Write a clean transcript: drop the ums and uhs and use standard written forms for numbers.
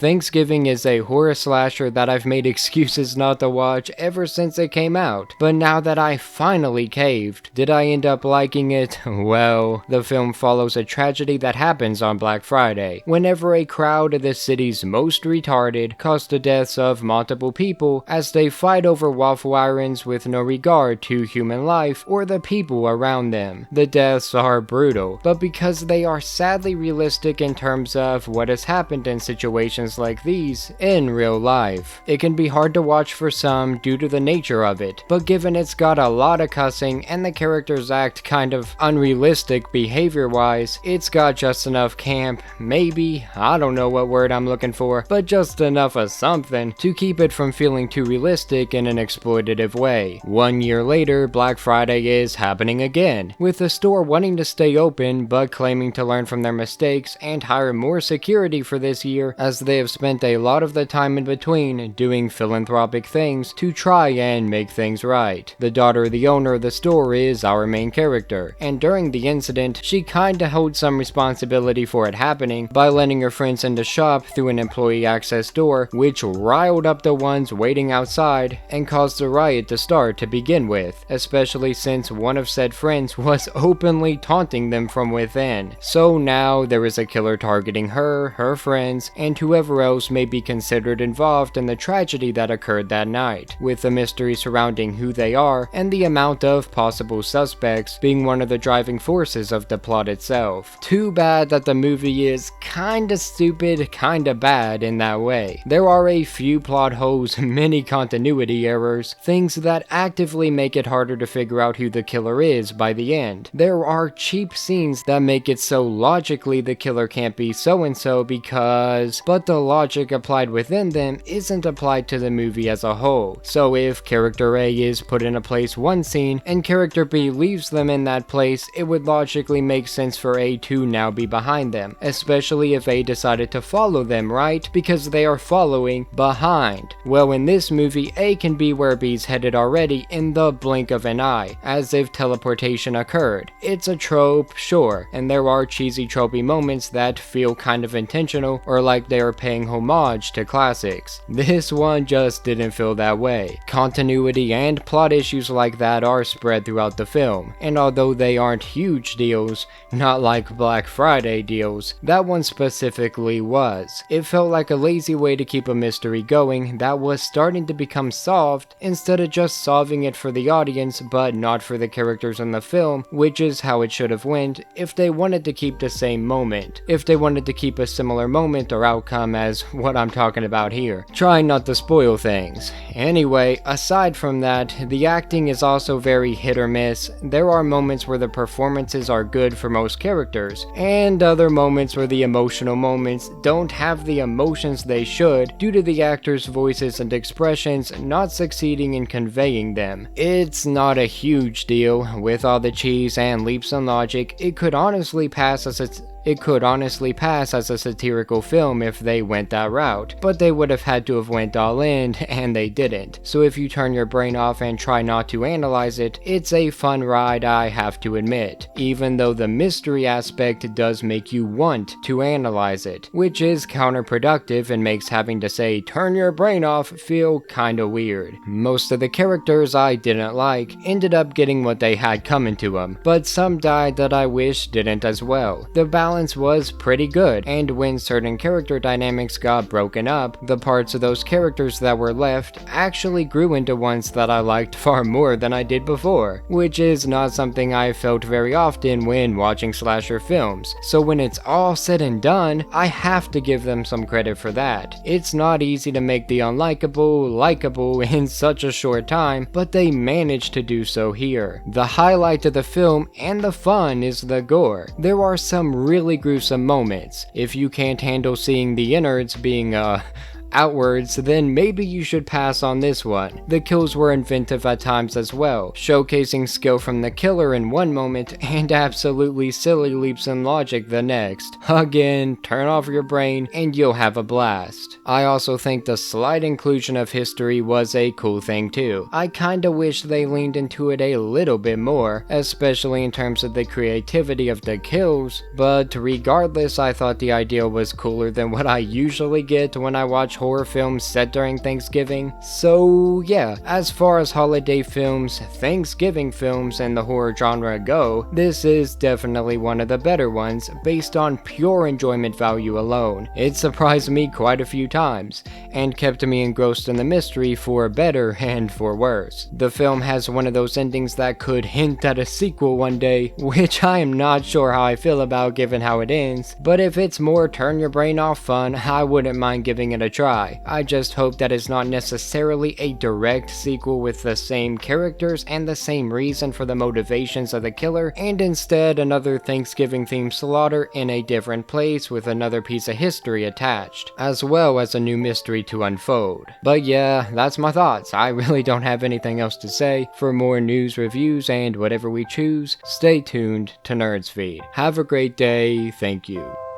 Thanksgiving is a horror slasher that I've made excuses not to watch ever since it came out, but now that I finally caved, did I end up liking it? Well, the film follows a tragedy that happens on Black Friday, whenever a crowd of the city's most retarded cause the deaths of multiple people as they fight over waffle irons with no regard to human life or the people around them. The deaths are brutal, but because they are sadly realistic in terms of what has happened in situations like these in real life. It can be hard to watch for some due to the nature of it, but given it's got a lot of cussing and the characters act kind of unrealistic behavior wise, it's got just enough camp, maybe, I don't know what word I'm looking for, but just enough of something to keep it from feeling too realistic in an exploitative way. 1 year later, Black Friday is happening again, with the store wanting to stay open but claiming to learn from their mistakes and hire more security for this year as they have spent a lot of the time in between doing philanthropic things to try and make things right. The daughter of the owner of the store is our main character, and during the incident, she kinda holds some responsibility for it happening by letting her friends in the shop through an employee access door, which riled up the ones waiting outside and caused the riot to start to begin with, especially since one of said friends was openly taunting them from within. So now there is a killer targeting her, her friends, and whoever else may be considered involved in the tragedy that occurred that night, with the mystery surrounding who they are and the amount of possible suspects being one of the driving forces of the plot itself. Too bad that the movie is kinda stupid, kinda bad in that way. There are a few plot holes, many continuity errors, things that actively make it harder to figure out who the killer is by the end. There are cheap scenes that make it so logically the killer can't be so-and-so because, but the logic applied within them isn't applied to the movie as a whole. So if character A is put in a place one scene and character B leaves them in that place, it would logically make sense for A to now be behind them, especially if A decided to follow them, right? Because they are following behind. Well, in this movie, A can be where B's headed already in the blink of an eye, as if teleportation occurred. It's a trope, sure, and there are cheesy tropey moments that feel kind of intentional or like they are paying homage to classics. This one just didn't feel that way. Continuity and plot issues like that are spread throughout the film, and although they aren't huge deals, not like Black Friday deals, that one specifically was. It felt like a lazy way to keep a mystery going that was starting to become solved instead of just solving it for the audience but not for the characters in the film, which is how it should have went if they wanted to keep the same moment. If they wanted to keep a similar moment or outcome as what I'm talking about here. Trying not to spoil things. Anyway, aside from that, the acting is also very hit or miss. There are moments where the performances are good for most characters, and other moments where the emotional moments don't have the emotions they should due to the actors' voices and expressions not succeeding in conveying them. It's not a huge deal. With all the cheese and leaps in logic, it could honestly pass as a satirical film if they went that route, but they would have had to have went all in, and they didn't. So if you turn your brain off and try not to analyze it, it's a fun ride, I have to admit, even though the mystery aspect does make you want to analyze it, which is counterproductive and makes having to say turn your brain off feel kinda weird. Most of the characters I didn't like ended up getting what they had coming to them, but some died that I wish didn't as well. The balance was pretty good, and when certain character dynamics got broken up, the parts of those characters that were left actually grew into ones that I liked far more than I did before, which is not something I felt very often when watching slasher films. So when it's all said and done, I have to give them some credit for that. It's not easy to make the unlikable likable in such a short time, but they managed to do so here. The highlight of the film and the fun is the gore. There are some really gruesome moments. If you can't handle seeing the innards being outwards, then maybe you should pass on this one. The kills were inventive at times as well, showcasing skill from the killer in one moment and absolutely silly leaps in logic the next. Again, turn off your brain and you'll have a blast. I also think the slight inclusion of history was a cool thing too. I kinda wish they leaned into it a little bit more, especially in terms of the creativity of the kills, but regardless, I thought the idea was cooler than what I usually get when I watch horror films set during Thanksgiving. So yeah, as far as holiday films, Thanksgiving films, and the horror genre go, this is definitely one of the better ones based on pure enjoyment value alone. It surprised me quite a few times, and kept me engrossed in the mystery for better and for worse. The film has one of those endings that could hint at a sequel one day, which I am not sure how I feel about given how it ends, but if it's more turn your brain off fun, I wouldn't mind giving it a try. I just hope that it's not necessarily a direct sequel with the same characters and the same reason for the motivations of the killer, and instead another Thanksgiving themed slaughter in a different place with another piece of history attached, as well as a new mystery to unfold. But yeah, that's my thoughts. I really don't have anything else to say. For more news, reviews, and whatever we choose, stay tuned to Nerdsfeed. Have a great day. Thank you.